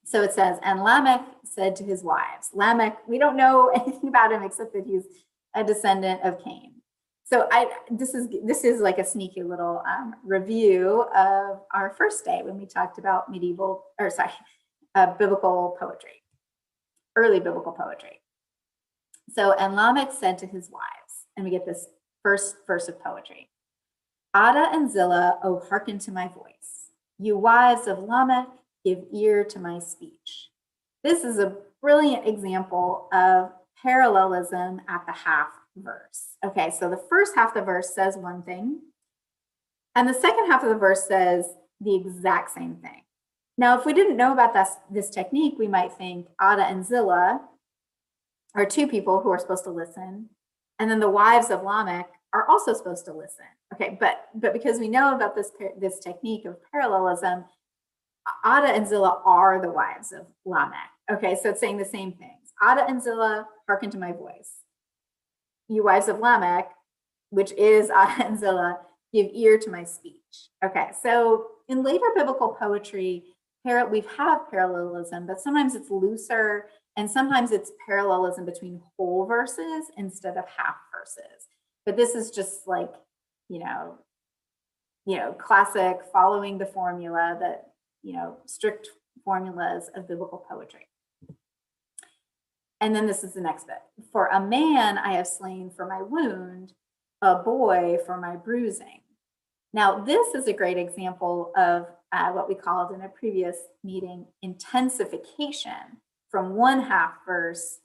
So it says, and Lamech said to his wives. Lamech, we don't know anything about him except that he's a descendant of Cain. So this is like a sneaky little review of our first day when we talked about biblical poetry. Early biblical poetry. So, and Lamech said to his wives, and we get this first verse of poetry. Ada and Zillah, oh, hearken to my voice. You wives of Lamech, give ear to my speech. This is a brilliant example of parallelism at the half verse. Okay, so the first half of the verse says one thing, and the second half of the verse says the exact same thing. Now, if we didn't know about this technique, we might think Ada and Zillah are 2 people who are supposed to listen, and then the wives of Lamech are also supposed to listen. Okay, but because we know about this technique of parallelism, Ada and Zillah are the wives of Lamech. Okay, so it's saying the same things. Ada and Zillah, hearken to my voice. You wives of Lamech, which is Ada and Zillah, give ear to my speech. Okay, so in later biblical poetry, we have parallelism, but sometimes it's looser, and sometimes it's parallelism between whole verses instead of half verses. But this is just like, classic, following the formula, that, strict formulas of biblical poetry. And then this is the next bit. For a man I have slain for my wound, a boy for my bruising. Now, this is a great example of what we called in a previous meeting, intensification from one half verse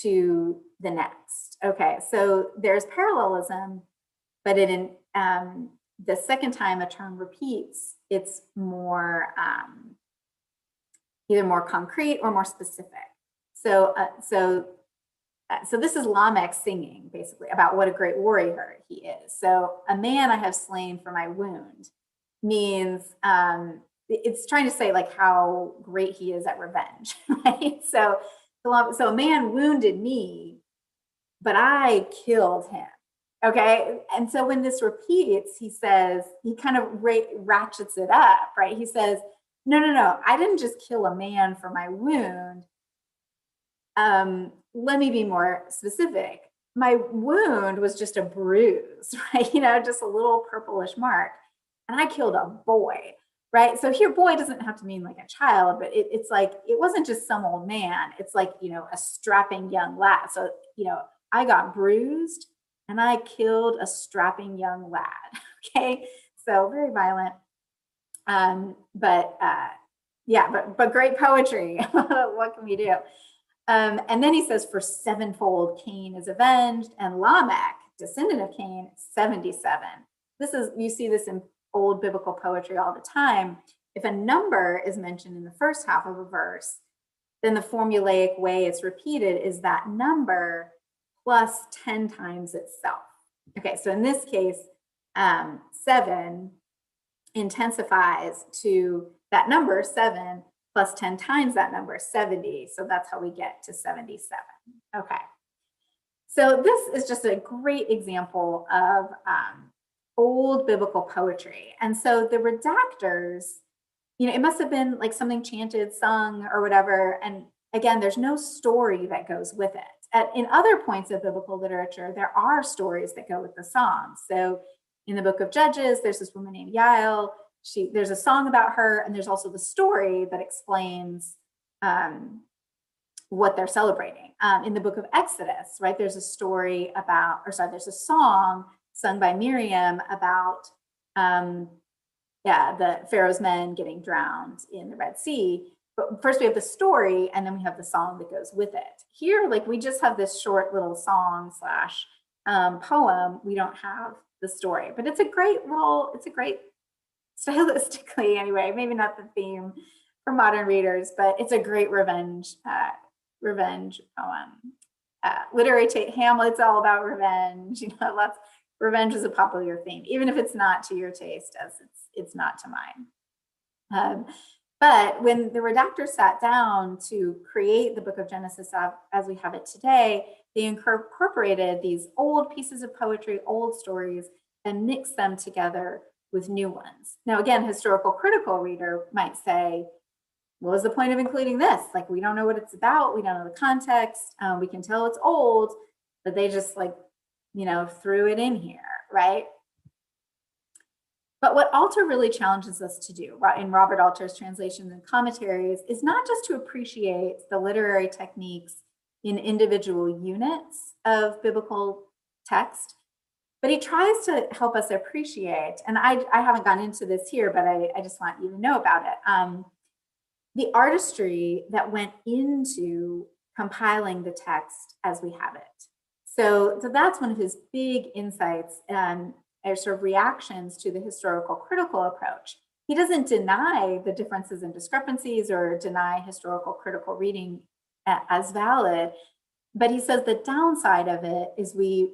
to the next. Okay, so there's parallelism, but the second time a term repeats, it's more either more concrete or more specific. So this is Lamech singing basically about what a great warrior he is. So a man I have slain for my wound means it's trying to say like how great he is at revenge, right? So a man wounded me, but I killed him. Okay, and so when this repeats, he says, he kind of ratchets it up, right? He says, no, I didn't just kill a man for my wound. Let me be more specific. My wound was just a bruise, right? Just a little purplish mark. And I killed a boy, right? So here, boy doesn't have to mean like a child, but it's like, it wasn't just some old man. It's like, a strapping young lad. So, I got bruised and I killed a strapping young lad. Okay. So very violent. But great poetry. What can we do? And then he says, for sevenfold Cain is avenged, and Lamech, descendant of Cain, 77. You see this in old biblical poetry all the time. If a number is mentioned in the first half of a verse, then the formulaic way it's repeated is that number plus 10 times itself. Okay, so in this case, 7 intensifies to that number, 7, plus 10 times that number, 70. So that's how we get to 77. Okay. So this is just a great example of old biblical poetry. And so the redactors, it must have been like something chanted, sung, or whatever. And again, there's no story that goes with it. In other points of biblical literature, there are stories that go with the songs. So in the book of Judges, there's this woman named Yael. There's a song about her, and there's also the story that explains what they're celebrating. In the book of Exodus, right, there's a story there's a song sung by Miriam about the Pharaoh's men getting drowned in the Red Sea. But first we have the story, and then we have the song that goes with it. Here, like, we just have this short little song / poem. We don't have the story, but it's a great stylistically anyway, maybe not the theme for modern readers, but it's a great revenge poem. Literary Hamlet's all about revenge. Revenge is a popular theme, even if it's not to your taste, as it's not to mine. But when the redactors sat down to create the book of Genesis as we have it today, they incorporated these old pieces of poetry, old stories, and mixed them together with new ones. Now, again, historical critical reader might say, what was the point of including this? Like, we don't know what it's about. We don't know the context. We can tell it's old, but they just threw it in here, right? But what Alter really challenges us to do, right, in Robert Alter's translations and commentaries, is not just to appreciate the literary techniques in individual units of biblical text, but he tries to help us appreciate, and I haven't gone into this here, but I just want you to know about it, the artistry that went into compiling the text as we have it. So that's one of his big insights and sort of reactions to the historical critical approach. He doesn't deny the differences and discrepancies or deny historical critical reading as valid, but he says the downside of it is we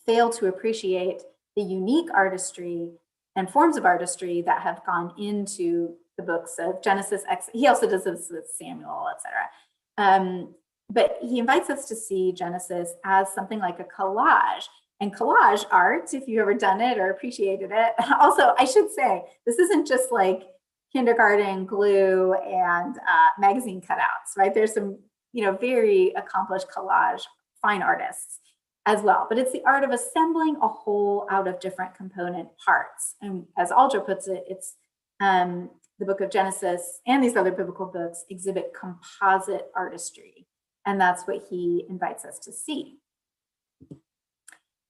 fail to appreciate the unique artistry and forms of artistry that have gone into the books of Genesis. He also does this with Samuel, etc. But he invites us to see Genesis as something like a collage. And collage art, if you've ever done it or appreciated it. Also, I should say, this isn't just like kindergarten glue and magazine cutouts, right? There's some, very accomplished collage, fine artists as well. But it's the art of assembling a whole out of different component parts. And as Alger puts it, it's the book of Genesis and these other biblical books exhibit composite artistry. And that's what he invites us to see.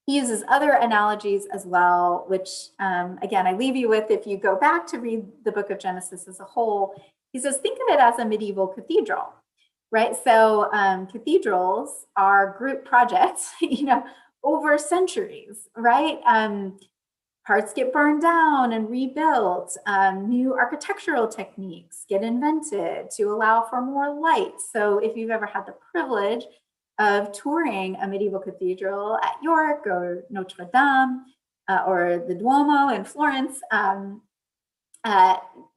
He uses other analogies as well, which, again, I leave you with if you go back to read the book of Genesis as a whole. He says, think of it as a medieval cathedral, right? So cathedrals are group projects, over centuries, right? Parts get burned down and rebuilt. New architectural techniques get invented to allow for more light. So if you've ever had the privilege of touring a medieval cathedral at York or Notre Dame or the Duomo in Florence,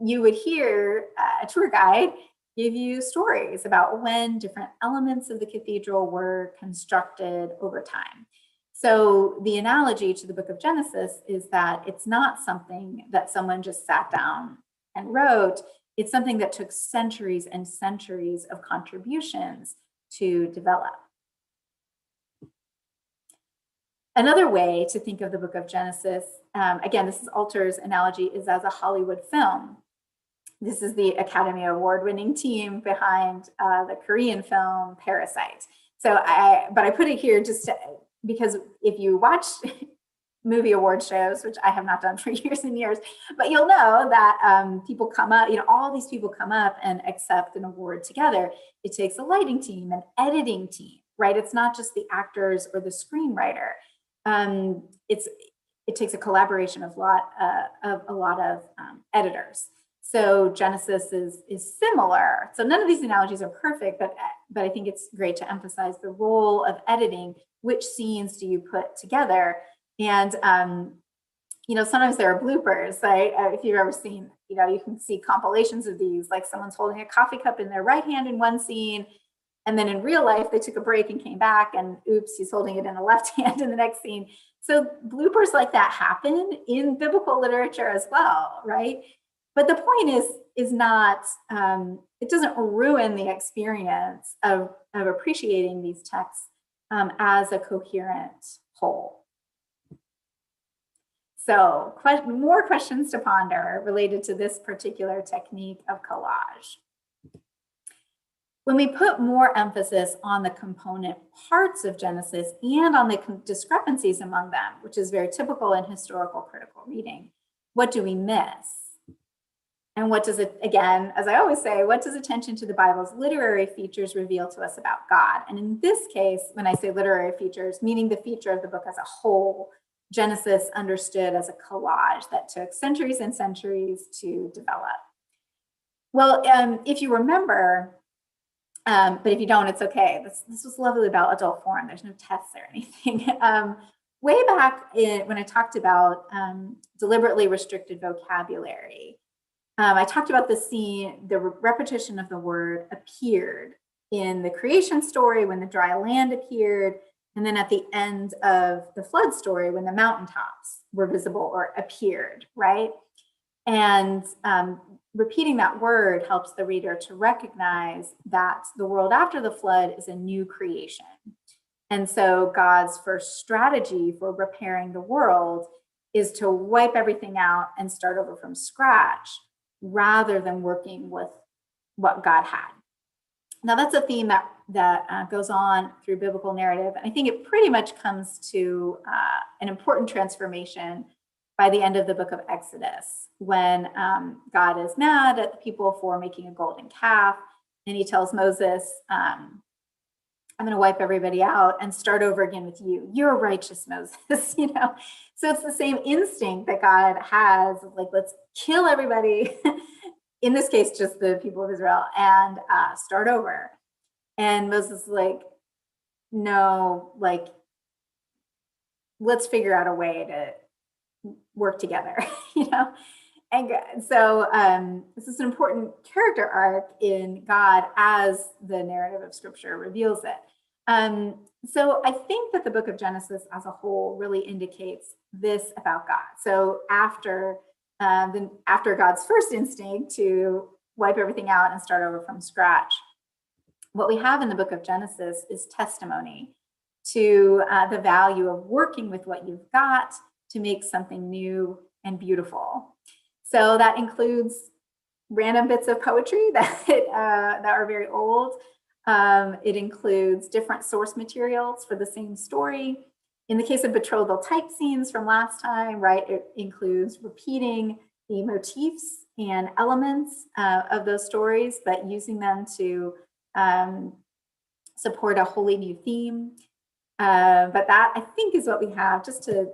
you would hear a tour guide give you stories about when different elements of the cathedral were constructed over time. So the analogy to the book of Genesis is that it's not something that someone just sat down and wrote. It's something that took centuries and centuries of contributions to develop. Another way to think of the book of Genesis, again, this is Alter's analogy, is as a Hollywood film. This is the Academy Award-winning team behind the Korean film Parasite. But I put it here just because if you watch movie award shows, which I have not done for years and years, but you'll know that people come up, all these people come up and accept an award together. It takes a lighting team, an editing team, right? It's not just the actors or the screenwriter. It takes a collaboration of a lot of editors. So Genesis is similar. So none of these analogies are perfect, but I think it's great to emphasize the role of editing. Which scenes do you put together? And sometimes there are bloopers, right? If you've ever seen, you can see compilations of these, like someone's holding a coffee cup in their right hand in one scene, and then in real life, they took a break and came back and oops, he's holding it in the left hand in the next scene. So bloopers like that happen in biblical literature as well, right? But the point is not, it doesn't ruin the experience of appreciating these texts as a coherent whole. So more questions to ponder related to this particular technique of collage. When we put more emphasis on the component parts of Genesis and on the discrepancies among them, which is very typical in historical critical reading, what do we miss? And what does it, again, as I always say, what does attention to the Bible's literary features reveal to us about God? And in this case, when I say literary features, meaning the feature of the book as a whole, Genesis understood as a collage that took centuries and centuries to develop. Well, if you remember, but if you don't, it's okay. This was lovely about adult forum. There's no tests or anything. Way back when I talked about deliberately restricted vocabulary, I talked about the repetition of the word appeared in the creation story when the dry land appeared, and then at the end of the flood story when the mountaintops were visible or appeared, right? And repeating that word helps the reader to recognize that the world after the flood is a new creation. And so God's first strategy for repairing the world is to wipe everything out and start over from scratch, rather than working with what God had. Now that's a theme that goes on through biblical narrative. And I think it pretty much comes to an important transformation by the end of the book of Exodus, when God is mad at the people for making a golden calf. And he tells Moses, I'm going to wipe everybody out and start over again with you. You're righteous, Moses, So it's the same instinct that God has, like, let's kill everybody, in this case, just the people of Israel, and start over. And Moses is like, no, like, let's figure out a way to work together, And so this is an important character arc in God as the narrative of Scripture reveals it. So I think that the book of Genesis as a whole really indicates this about God. So after God's first instinct to wipe everything out and start over from scratch, what we have in the book of Genesis is testimony to the value of working with what you've got to make something new and beautiful. So that includes random bits of poetry that are very old. It includes different source materials for the same story. In the case of betrothal type scenes from last time, right, it includes repeating the motifs and elements of those stories, but using them to support a wholly new theme. But that, I think, is what we have, just to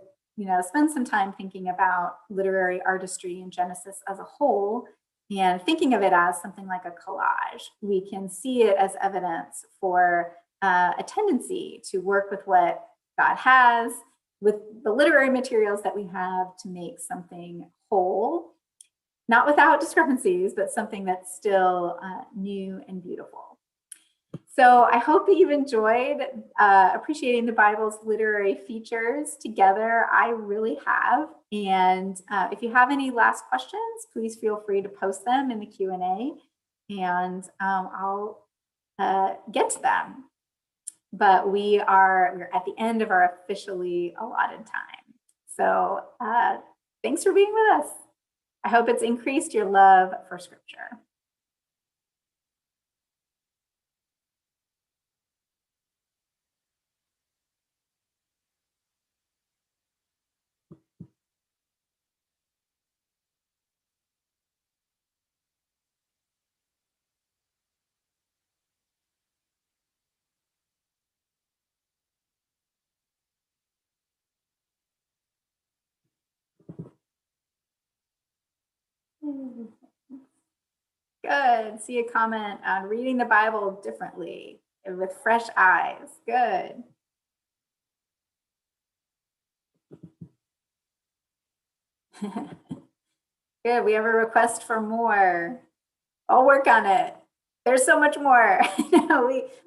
spend some time thinking about literary artistry in Genesis as a whole, and thinking of it as something like a collage. We can see it as evidence for a tendency to work with what God has, with the literary materials that we have, to make something whole, not without discrepancies, but something that's still new and beautiful. So I hope that you've enjoyed appreciating the Bible's literary features together. I really have. And if you have any last questions, please feel free to post them in the Q&A, and I'll get to them. But we're at the end of our officially allotted time. So thanks for being with us. I hope it's increased your love for Scripture. Good. See a comment on reading the Bible differently with fresh eyes. Good. Good. We have a request for more. I'll work on it. There's so much more.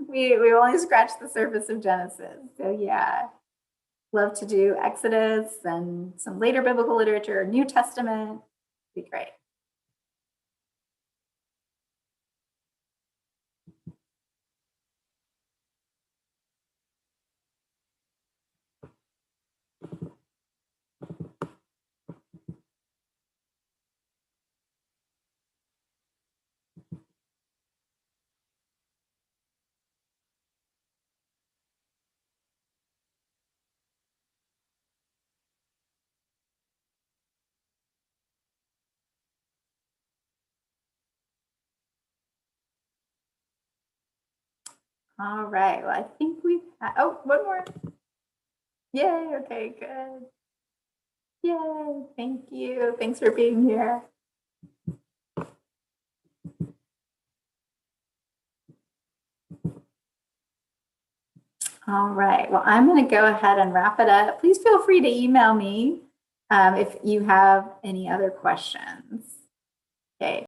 we only scratched the surface of Genesis. So yeah, love to do Exodus and some later biblical literature, New Testament. Be great. All right. Well, I think one more. Yay. Okay, good. Yay. Thank you. Thanks for being here. All right. Well, I'm going to go ahead and wrap it up. Please feel free to email me if you have any other questions. Okay.